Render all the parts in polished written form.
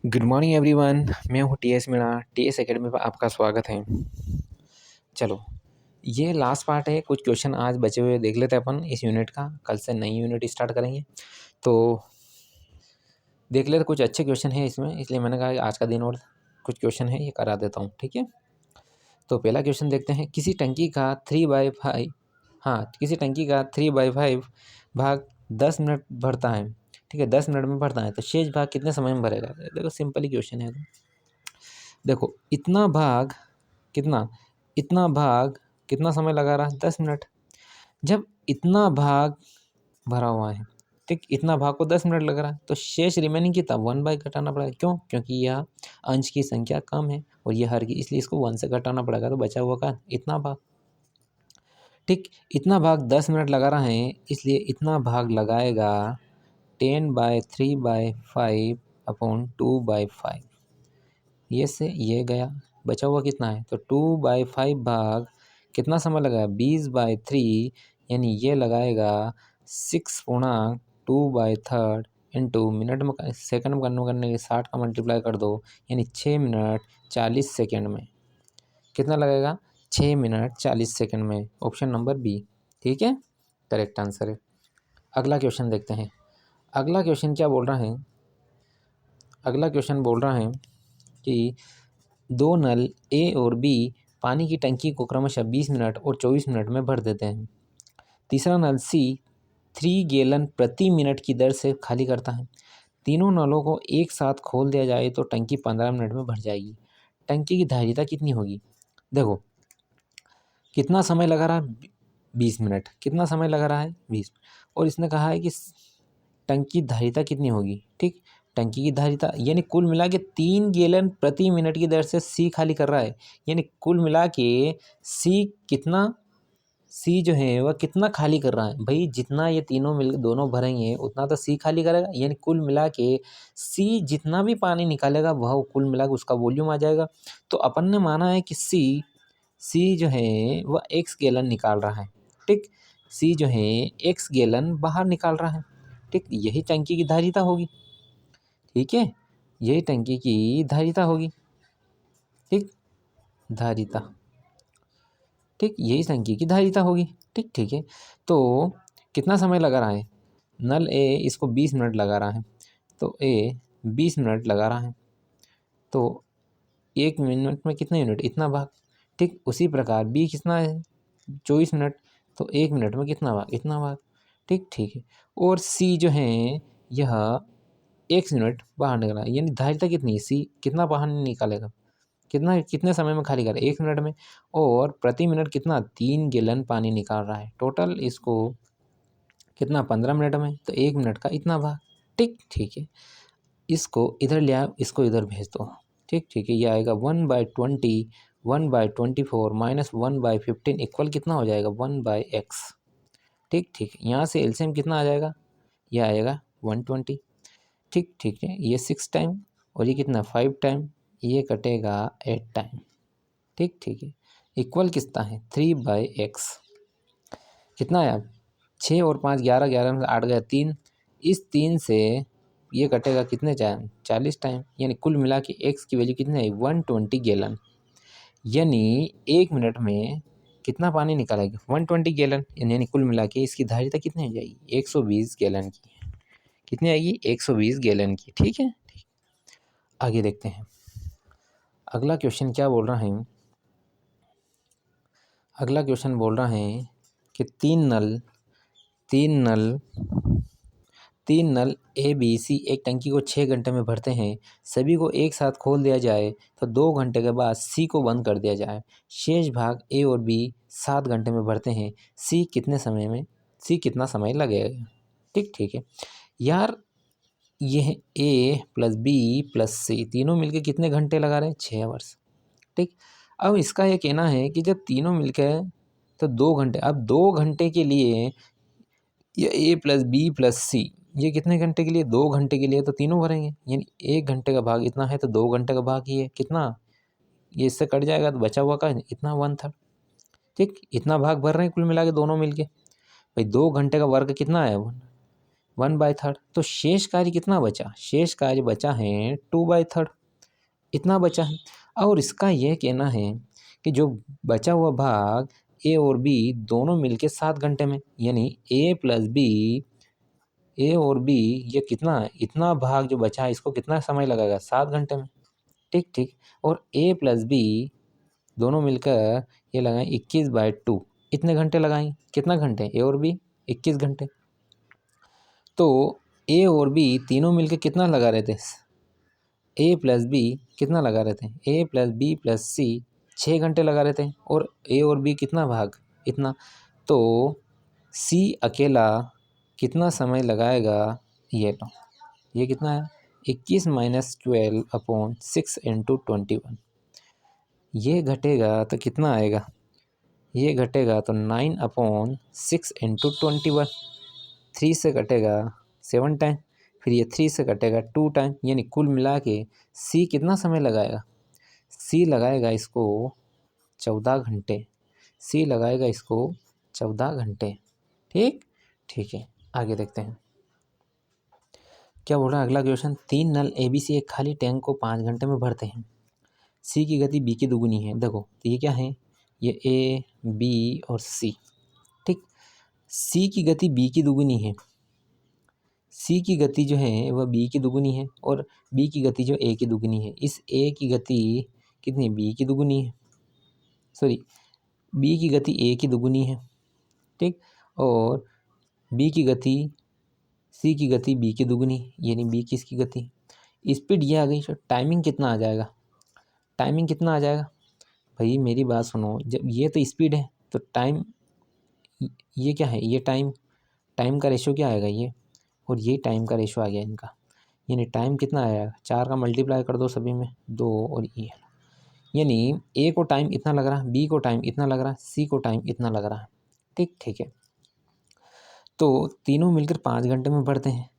Good morning everyone. मैं हूँ T S Meena. T S academy पर आपका स्वागत है। चलो, ये लास्ट पार्ट है। कुछ क्वेश्चन आज बचे हुए देख लेते हैं अपन इस यूनिट का। कल से नई यूनिट स्टार्ट करेंगे तो देख लेते। कुछ अच्छे क्वेश्चन है इसमें, इसलिए मैंने कहा कि आज का दिन और कुछ क्वेश्चन है ये करा देता हूँ। ठीक है, तो पहला क्वेश्चन देखते हैं। किसी टंकी का 3/5 भाग 10 मिनट भरता है। ठीक है, 10 मिनट में भरता है तो शेष भाग कितने समय में भरेगा। देखो सिंपल ही क्वेश्चन है। देखो इतना भाग कितना, इतना भाग कितना समय लगा रहा है, 10 मिनट। जब इतना भाग भरा हुआ है, ठीक, इतना भाग को 10 मिनट लग रहा है तो शेष रिमेनिंग कितना 1/, घटाना पड़ेगा। क्यों? क्योंकि यह अंश की संख्या कम है और ये हर की, इसलिए इसको 1 से घटाना पड़ेगा। तो बचा हुआ का इतना भाग। ठीक, इतना भाग 10 मिनट लगा रहा है, इसलिए इतना भाग लगाएगा 10/3/5/2/5। ये से ये गया, बचा हुआ कितना है तो 2/5 भाग कितना समय लगाया 20/3, यानी ये लगाएगा 6 गुणा 2/3 इंटू मिनट में सेकंड में करने के 60 का मल्टीप्लाई कर दो, यानी 6 मिनट 40 सेकंड में कितना लगेगा 6 मिनट 40 सेकंड में। ऑप्शन नंबर बी ठीक है, करेक्ट आंसर है। अगला क्वेश्चन देखते हैं। अगला क्वेश्चन क्या बोल रहा है। अगला क्वेश्चन बोल रहा है कि दो नल ए और बी पानी की टंकी को क्रमशः 20 मिनट और 24 मिनट में भर देते हैं। तीसरा नल सी 3 गैलन प्रति मिनट की दर से खाली करता है। तीनों नलों को एक साथ खोल दिया जाए तो टंकी 15 मिनट में भर जाएगी। टंकी की धारिता कितनी होगी। देखो कितना समय लगा रहा है 20 मिनट, कितना समय लगा रहा है 20, और इसने कहा है कि टंकी धारिता कितनी होगी। ठीक, टंकी की धारिता यानी कुल मिला के 3 गैलन प्रति मिनट की दर से सी खाली कर रहा है, यानी कुल मिला के सी कितना, सी जो है वह कितना खाली कर रहा है। भाई जितना ये तीनों मिल दोनों भरेंगे उतना तो सी खाली करेगा, यानी कुल मिला के सी जितना भी पानी निकालेगा वह कुल मिला के उसका वॉल्यूम आ जाएगा। तो अपन ने माना है कि सी जो है वह एक्स गैलन निकाल रहा है। ठीक, सी जो है एक्स गैलन बाहर निकाल रहा है। ठीक, यही टंकी की धारिता होगी। ठीक है, यही टंकी की धारिता होगी। ठीक, धारिता, ठीक, यही टंकी की धारिता होगी। ठीक ठीक है, तो कितना समय लगा रहा है नल ए, इसको 20 मिनट लगा रहा है, तो ए 20 मिनट लगा रहा है, तो 1 मिनट में कितने यूनिट, इतना भाग। ठीक, उसी प्रकार बी कितना है 24 मिनट, तो 1 मिनट में कितना भाग, इतना भाग। ठीक ठीक है, और सी जो है यह 1 मिनट बाहर निकला, यानी धारिता कितनी है, सी कितना बाहर निकालेगा, कितना कितने समय में खाली करें 1 मिनट में, और प्रति मिनट कितना 3 गैलन पानी निकाल रहा है। टोटल इसको कितना 15 मिनट में, तो 1 मिनट का इतना भाग। ठीक ठीक है, इसको इधर ले आओ, इसको इधर भेज दो। ठीक ठीक है, ये आएगा 1/20 1/24 -1/15 इक्वल कितना हो जाएगा 1/x। ठीक ठीक, यहाँ से एलसीएम कितना आ जाएगा, यह आएगा 120। ठीक ठीक है, ये 6 टाइम और ये कितना 5 टाइम, ये कटेगा 8 टाइम। ठीक ठीक है, इक्वल कितना है 3/x। कितना आया 6 और 5 11, 11 में 8 गया 3, इस 3 से ये कटेगा कितने टाइम 40 टाइम, यानी कुल मिला के x की वैल्यू कितनी आई 120 गैलन, यानी 1 मिनट में कितना पानी निकालेगी 120 गैलन, यानी कुल मिला के इसकी धारिता कितनी हो जाएगी 120 गैलन की। कितनी आएगी 120 गैलन की। ठीक है, आगे देखते हैं। अगला क्वेश्चन क्या बोल रहा है। अगला क्वेश्चन बोल रहा है कि तीन नल ए बी सी एक टंकी को 6 घंटे में भरते हैं। सभी को एक साथ खोल दिया जाए तो 2 घंटे के बाद सी को बंद कर दिया जाए। शेष भाग ए और बी 7 घंटे में भरते हैं। सी कितना समय लगेगा। ठीक ठीक है यार, ये ए प्लस बी प्लस सी तीनों मिलके कितने घंटे लगा रहे हैं 6 आवर्स। ठीक, अब इसका ये कहना है कि जब तीनों मिलकर तो 2 घंटे, अब 2 घंटे के लिए ये ए प्लस बी प्लस सी ये कितने घंटे के लिए 2 घंटे के लिए तो तीनों भरेंगे, यानी 1 घंटे का भाग इतना है तो 2 घंटे का भाग ही है कितना, ये इससे कट जाएगा तो बचा हुआ का इतना 1/3। ठीक, इतना भाग भर रहे हैं कुल मिला के दोनों मिलके। भाई 2 घंटे का वर्ग कितना आया 1/3। तो शेष कार्य कितना बचा? शेष कार्य बचा है 2/3, इतना बचा है। और इसका यह कहना है कि जो बचा हुआ भाग ए और बी दोनों मिलके 7 घंटे में, यानी ए और बी ये कितना है, इतना भाग जो बचा है इसको कितना समय लगेगा? 7 घंटे में। ठीक ठीक। और ए प्लस बी दोनों मिलकर ये लगाएं 21/2, इतने घंटे लगाएं। कितना घंटे? ए और बी 21 घंटे। तो ए और बी तीनों मिलकर कितना लगा रहे थे? ए प्लस बी कितना लगा रहे थे? ए प्लस बी प्लस सी 6 घंटे लगा रहे थे। और ए और बी कितना भाग? इतना। तो सी अकेला कितना समय लगाएगा? ये लो, ये कितना है? 21 माइनस 12/6 इंटू 21। ये घटेगा तो कितना आएगा? ये घटेगा तो 9/6 इंटू 21। 3 से कटेगा 7 टाइम, फिर ये 3 से कटेगा 2 टाइम, यानी कुल मिला के सी कितना समय लगाएगा? सी लगाएगा इसको 14 घंटे। सी लगाएगा इसको 14 घंटे। ठीक ठीक है, आगे देखते हैं क्या बोल रहा है अगला क्वेश्चन। 3 नल ABC एक खाली टैंक को 5 घंटे में भरते हैं। सी की गति बी की दुगुनी है। देखो तो ये क्या है? ये ए बी और सी। ठीक। सी की गति बी की दुगुनी है। सी की गति जो है वह बी की दुगुनी है, और बी की गति जो ए की दुगुनी है। इस ए की गति कितनी? बी की दुगुनी है। सॉरी, बी की गति ए की दुगुनी है। ठीक। और बी की गति सी की गति बी की दुगुनी, यानी बी की इसकी गति। स्पीड ये आ गई, तो टाइमिंग कितना आ जाएगा? टाइमिंग कितना आ जाएगा? भाई मेरी बात सुनो, जब ये तो स्पीड है तो टाइम, ये क्या है? ये टाइम, टाइम का रेशो क्या आएगा? ये और ये टाइम का रेशो आ गया इनका, यानी टाइम कितना आएगा? 4 का मल्टीप्लाई कर दो सभी में, 2 और ये, यानी ए को टाइम इतना लग रहा है, बी को टाइम इतना लग रहा है, सी को टाइम इतना लग रहा है। ठीक ठीक है। तो तीनों मिलकर 5 घंटे में बढ़ते हैं।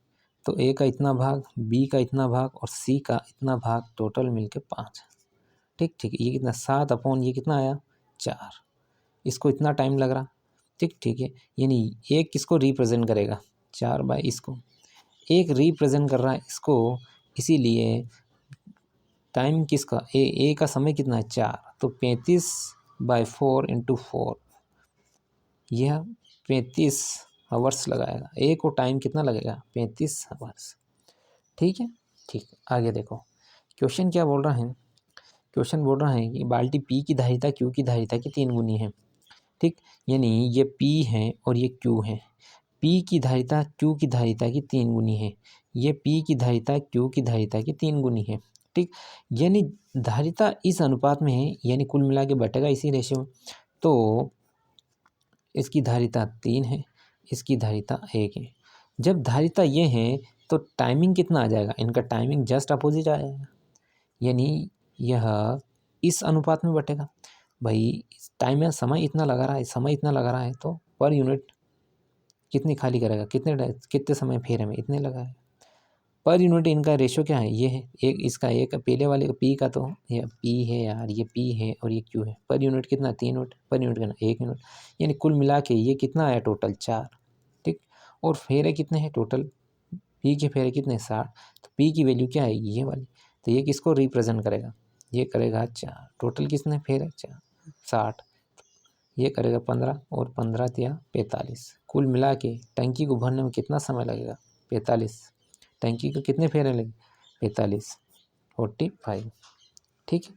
तो ए का इतना भाग, बी का इतना भाग और सी का इतना भाग, टोटल मिलकर 5। ठीक ठीक। ये कितना? 7 ये कितना आया? 4। इसको इतना टाइम लग रहा। ठीक ठीक है। यानी एक किसको रिप्रेजेंट करेगा? 4 इसको एक रिप्रेजेंट कर रहा है इसको, इसीलिए टाइम किसका? ए का समय कितना है? 4। तो 35/4 इंटू 4, यह 35 आवर्स लगाएगा। ए को टाइम कितना लगेगा? 35 आवर्स। ठीक है। ठीक, आगे देखो क्वेश्चन क्या बोल रहा है। क्वेश्चन बोल रहा है कि बाल्टी पी की धारिता क्यू की धारिता की 3 गुनी है। ठीक, यानी ये पी है और ये क्यू है। पी की धारिता क्यू की धारिता की 3 गुनी है। ये पी की धारिता क्यू की धारिता की 3 गुनी है। ठीक, यानी धारिता इस अनुपात में है, यानी कुल मिला के बटेगा इसी रेशियो में। तो इसकी धारिता 3 है, इसकी धारिता 1 है। जब धारिता ये है तो टाइमिंग कितना आ जाएगा? इनका टाइमिंग जस्ट अपोजिट आ जाएगा, यानी यह इस अनुपात में बटेगा। भाई टाइम में समय इतना लगा रहा है, समय इतना लगा रहा है, तो पर यूनिट कितनी खाली करेगा? कितने समय फेरे में? इतने लगा है। पर यूनिट इनका रेशो क्या है? ये है एक, इसका एक, पहले वाले का पी का तो ये पी है यार, ये पी है और ये क्यू है। पर यूनिट कितना? 3 यूनिट। पर यूनिट कितना? 1 यूनिट। यानी कुल मिला के ये कितना आया? टोटल 4। ठीक। और फेरे कितने हैं टोटल? पी के फेरे कितने? 60। तो पी की वैल्यू क्या है? ये वाली। तो ये किसको रिप्रेजेंट करेगा? ये करेगा 4। टोटल कितने फेरे? 4, 60। ये करेगा 15 और 15 या 45। कुल मिला के टंकी को भरने में कितना समय लगेगा? 45। टंकी को कितने फेरे लगे? 45, 45। ठीक है।